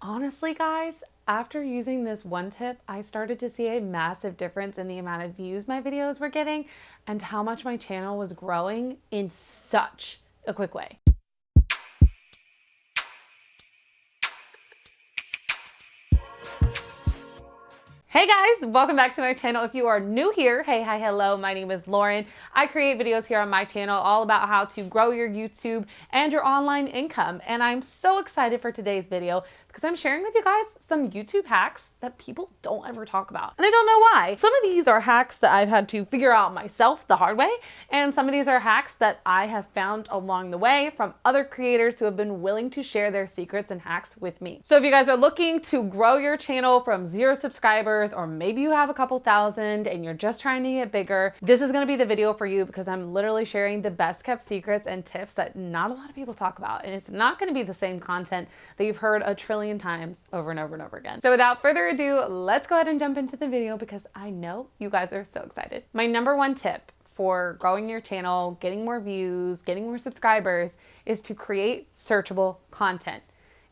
Honestly, guys, after using this one tip, I started to see a massive difference in the amount of views my videos were getting and how much my channel was growing in such a quick way. Hey guys, welcome back to my channel. If you are new here, hey, hi, hello, my name is Lauren. I create videos here on my channel all about how to grow your YouTube and your online income. And I'm so excited for today's video because I'm sharing with you guys some YouTube hacks that people don't ever talk about. And I don't know why. Some of these are hacks that I've had to figure out myself the hard way. And some of these are hacks that I have found along the way from other creators who have been willing to share their secrets and hacks with me. So if you guys are looking to grow your channel from 0 subscribers, or maybe you have a couple thousand and you're just trying to get bigger, this is gonna be the video for you because I'm literally sharing the best kept secrets and tips that not a lot of people talk about. And it's not gonna be the same content that you've heard a trillion times over and over and over again. So without further ado, let's go ahead and jump into the video because I know you guys are so excited. My number one tip for growing your channel, getting more views, getting more subscribers is to create searchable content.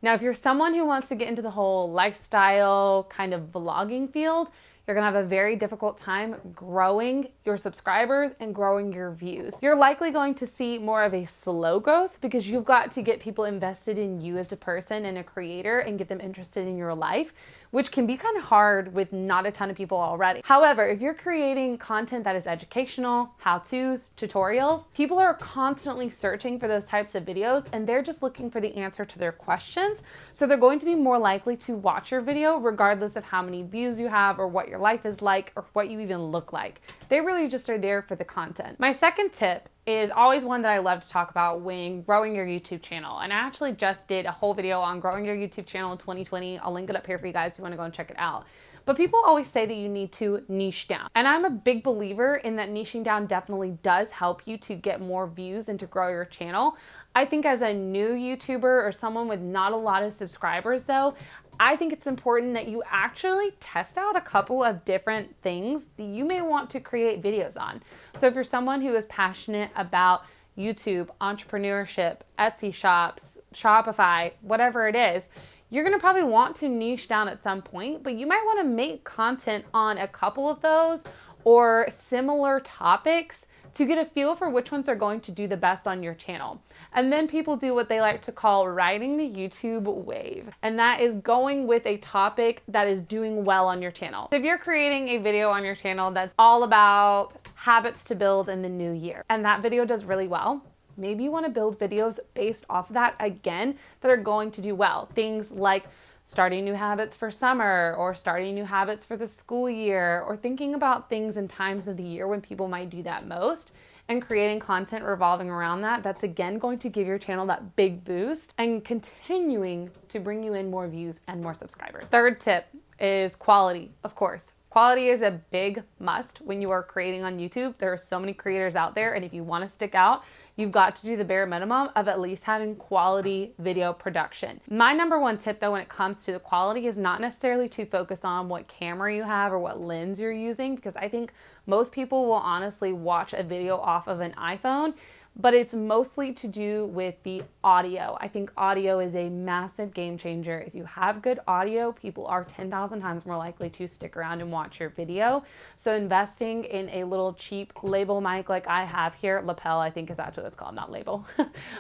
Now, if you're someone who wants to get into the whole lifestyle kind of vlogging field, you're gonna have a very difficult time growing your subscribers and growing your views. You're likely going to see more of a slow growth because you've got to get people invested in you as a person and a creator and get them interested in your life, which can be kind of hard with not a ton of people already. However, if you're creating content that is educational, how-tos, tutorials, people are constantly searching for those types of videos and they're just looking for the answer to their questions. So they're going to be more likely to watch your video regardless of how many views you have or what your life is like or what you even look like. They really just are there for the content. My second tip is always one that I love to talk about when growing your YouTube channel. And I actually just did a whole video on growing your YouTube channel in 2020. I'll link it up here for you guys if you want to go and check it out. But people always say that you need to niche down. And I'm a big believer in that niching down definitely does help you to get more views and to grow your channel. I think as a new YouTuber or someone with not a lot of subscribers though, I think it's important that you actually test out a couple of different things that you may want to create videos on. So if you're someone who is passionate about YouTube, entrepreneurship, Etsy shops, Shopify, whatever it is, you're gonna probably want to niche down at some point, but you might wanna make content on a couple of those or similar topics to get a feel for which ones are going to do the best on your channel. And then people do what they like to call riding the YouTube wave. And that is going with a topic that is doing well on your channel. So if you're creating a video on your channel that's all about habits to build in the new year, and that video does really well, maybe you want to build videos based off of that again that are going to do well. Things like starting new habits for summer or starting new habits for the school year or thinking about things and times of the year when people might do that most and creating content revolving around that. That's again going to give your channel that big boost and continuing to bring you in more views and more subscribers. Third tip is quality, of course. Quality is a big must when you are creating on YouTube. There are so many creators out there, and if you want to stick out, you've got to do the bare minimum of at least having quality video production. My number one tip though when it comes to the quality is not necessarily to focus on what camera you have or what lens you're using, because I think most people will honestly watch a video off of an iPhone, but it's mostly to do with the audio. I think audio is a massive game changer. If you have good audio, people are 10,000 times more likely to stick around and watch your video. So investing in a little cheap label mic like I have here, lapel I think is actually what it's called, not label,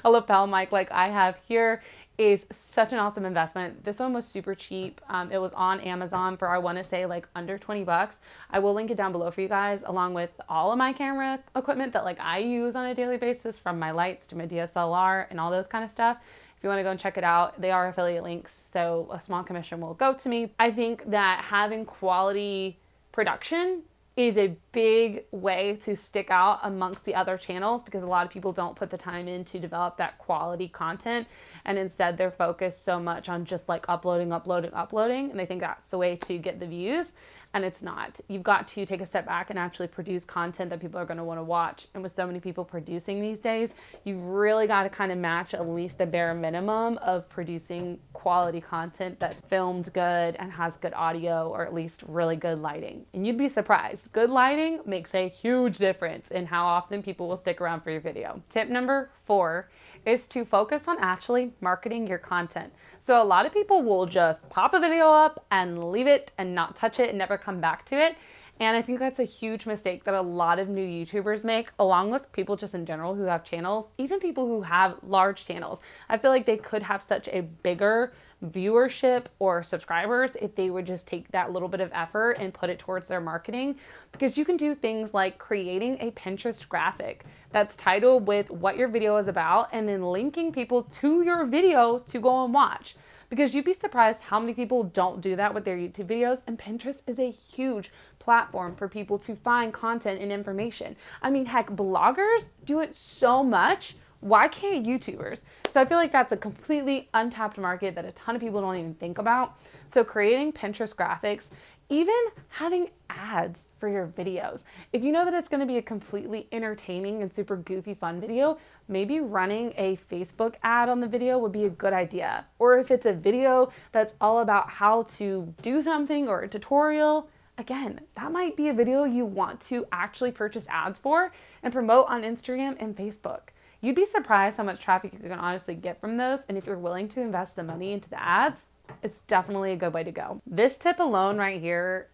a lapel mic like I have here is such an awesome investment. This one was super cheap. It was on Amazon for, I want to say, like under 20 bucks. I will link it down below for you guys, along with all of my camera equipment that like I use on a daily basis, from my lights to my DSLR and all those kind of stuff. If you want to go and check it out, they are affiliate links, so a small commission will go to me. I think that having quality production is a big way to stick out amongst the other channels because a lot of people don't put the time in to develop that quality content, and instead they're focused so much on just like uploading, and they think that's the way to get the views. And it's not. You've got to take a step back and actually produce content that people are going to want to watch. And with so many people producing these days, you've really got to kind of match at least the bare minimum of producing quality content that filmed good and has good audio, or at least really good lighting. And you'd be surprised. Good lighting makes a huge difference in how often people will stick around for your video. Tip number 4 is to focus on actually marketing your content. So a lot of people will just pop a video up and leave it and not touch it and never come back to it. And I think that's a huge mistake that a lot of new YouTubers make, along with people just in general who have channels, even people who have large channels. I feel like they could have such a bigger viewership or subscribers if they would just take that little bit of effort and put it towards their marketing, because you can do things like creating a Pinterest graphic that's titled with what your video is about and then linking people to your video to go and watch. Because you'd be surprised how many people don't do that with their YouTube videos, and Pinterest is a huge platform for people to find content and information. I mean, heck, bloggers do it so much. Why can't YouTubers? So I feel like that's a completely untapped market that a ton of people don't even think about. So creating Pinterest graphics, even having ads for your videos. If you know that it's going to be a completely entertaining and super goofy fun video, maybe running a Facebook ad on the video would be a good idea. Or if it's a video that's all about how to do something or a tutorial, again, that might be a video you want to actually purchase ads for and promote on Instagram and Facebook. You'd be surprised how much traffic you can honestly get from those, and if you're willing to invest the money into the ads, it's definitely a good way to go. This tip alone right here,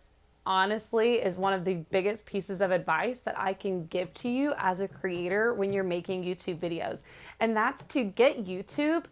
honestly, is one of the biggest pieces of advice that I can give to you as a creator when you're making YouTube videos, and that's to get YouTube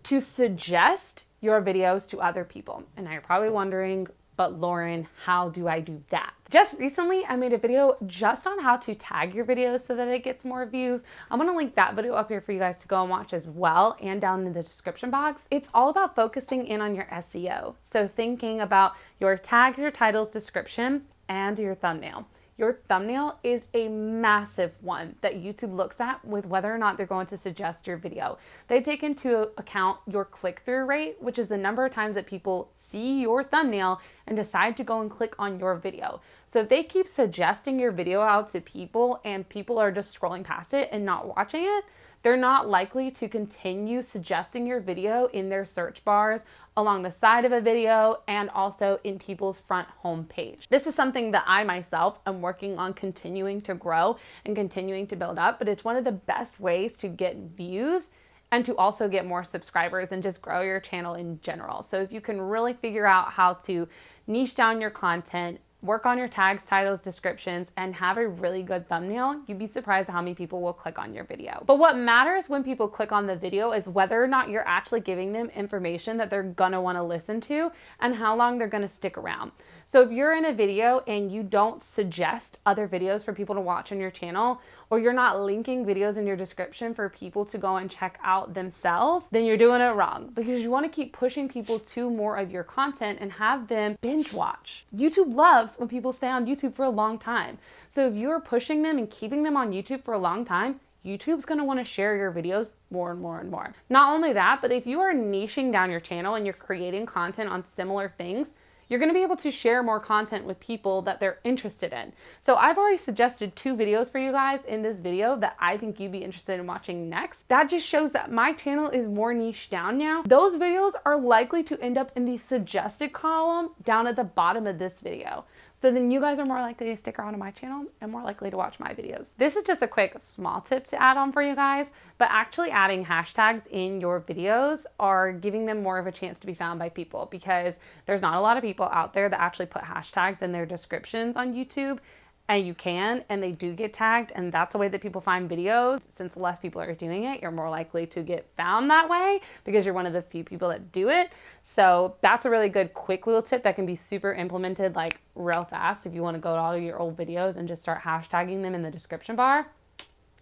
to suggest your videos to other people. And now you're probably wondering, but Lauren, how do I do that? Just recently, I made a video just on how to tag your videos so that it gets more views. I'm gonna link that video up here for you guys to go and watch as well, and down in the description box. It's all about focusing in on your SEO. So thinking about your tags, your titles, description, and your thumbnail. Your thumbnail is a massive one that YouTube looks at with whether or not they're going to suggest your video. They take into account your click-through rate, which is the number of times that people see your thumbnail and decide to go and click on your video. So if they keep suggesting your video out to people and people are just scrolling past it and not watching it, they're not likely to continue suggesting your video in their search bars, along the side of a video, and also in people's front home page. This is something that I myself am working on continuing to grow and continuing to build up, but it's one of the best ways to get views and to also get more subscribers and just grow your channel in general. So if you can really figure out how to niche down your content, work on your tags, titles, descriptions, and have a really good thumbnail, you'd be surprised how many people will click on your video. But what matters when people click on the video is whether or not you're actually giving them information that they're gonna wanna listen to and how long they're gonna stick around. So if you're in a video and you don't suggest other videos for people to watch on your channel, or you're not linking videos in your description for people to go and check out themselves, then you're doing it wrong, because you want to keep pushing people to more of your content and have them binge watch. YouTube loves when people stay on YouTube for a long time. So if you're pushing them and keeping them on YouTube for a long time, YouTube's going to want to share your videos more and more and more. Not only that, but if you are niching down your channel and you're creating content on similar things, you're going to be able to share more content with people that they're interested in. So I've already suggested 2 videos for you guys in this video that I think you'd be interested in watching next. That just shows that my channel is more niche down now. Those videos are likely to end up in the suggested column down at the bottom of this video. So then you guys are more likely to stick around on my channel and more likely to watch my videos. This is just a quick small tip to add on for you guys, but actually adding hashtags in your videos are giving them more of a chance to be found by people, because there's not a lot of people out there that actually put hashtags in their descriptions on YouTube. And you can, and they do get tagged, and that's a way that people find videos. Since less people are doing it, you're more likely to get found that way because you're one of the few people that do it. So that's a really good quick little tip that can be super implemented like real fast if you want to go to all of your old videos and just start hashtagging them in the description bar.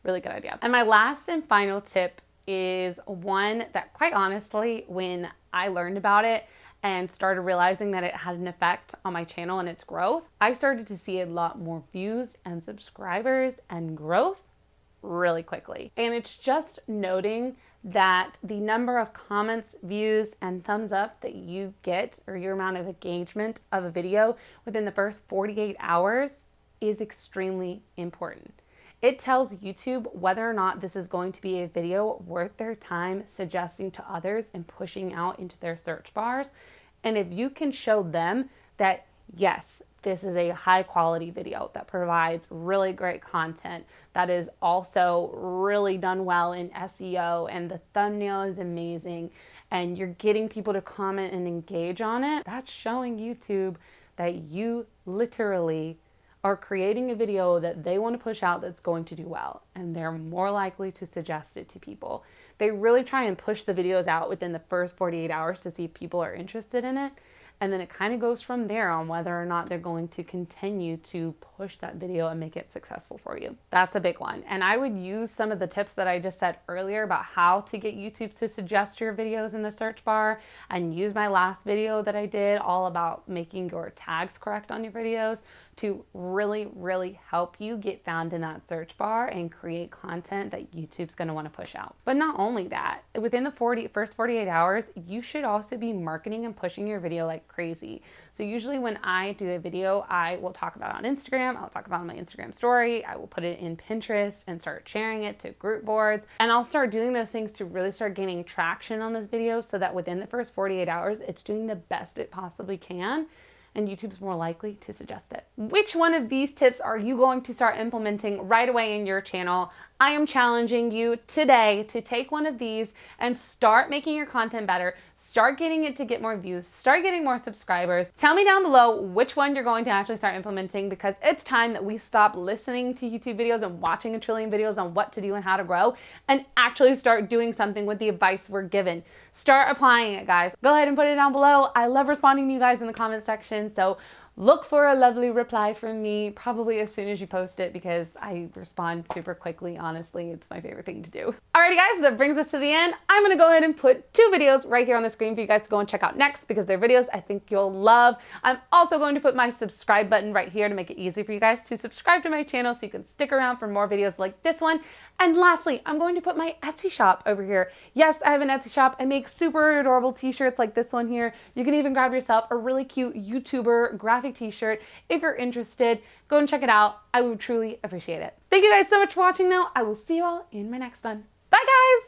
Really good idea. And my last and final tip is one that, quite honestly, when I learned about it and started realizing that it had an effect on my channel and its growth, I started to see a lot more views and subscribers and growth really quickly. And it's just noting that the number of comments, views, and thumbs up that you get, or your amount of engagement of a video within the first 48 hours, is extremely important. It tells YouTube whether or not this is going to be a video worth their time suggesting to others and pushing out into their search bars. And if you can show them that yes, this is a high quality video that provides really great content that is also really done well in SEO, and the thumbnail is amazing and you're getting people to comment and engage on it, that's showing YouTube that you literally are creating a video that they want to push out that's going to do well, and they're more likely to suggest it to people. They really try and push the videos out within the first 48 hours to see if people are interested in it. And then it kind of goes from there on whether or not they're going to continue to push that video and make it successful for you. That's a big one. And I would use some of the tips that I just said earlier about how to get YouTube to suggest your videos in the search bar, and use my last video that I did all about making your tags correct on your videos to really, really help you get found in that search bar and create content that YouTube's gonna wanna push out. But not only that, within the first 48 hours, you should also be marketing and pushing your video like crazy. So usually when I do a video, I will talk about it on Instagram, I'll talk about it on my Instagram story, I will put it in Pinterest and start sharing it to group boards. And I'll start doing those things to really start gaining traction on this video so that within the first 48 hours, it's doing the best it possibly can, and YouTube's more likely to suggest it. Which one of these tips are you going to start implementing right away in your channel? I am challenging you today to take one of these and start making your content better, start getting it to get more views, start getting more subscribers. Tell me down below which one you're going to actually start implementing, because it's time that we stop listening to YouTube videos and watching a trillion videos on what to do and how to grow, and actually start doing something with the advice we're given. Start applying it, guys. Go ahead and put it down below. I love responding to you guys in the comment section, so look for a lovely reply from me probably as soon as you post it, because I respond super quickly. Honestly, it's my favorite thing to do. Alrighty guys, that brings us to the end. I'm gonna go ahead and put 2 videos right here on the screen for you guys to go and check out next, because they're videos I think you'll love. I'm also going to put my subscribe button right here to make it easy for you guys to subscribe to my channel so you can stick around for more videos like this one. And lastly, I'm going to put my Etsy shop over here. Yes, I have an Etsy shop. I make super adorable t-shirts like this one here. You can even grab yourself a really cute YouTuber graphic t-shirt if you're interested. Go and check it out. I would truly appreciate it. Thank you guys so much for watching though. I will see you all in my next one. Bye guys!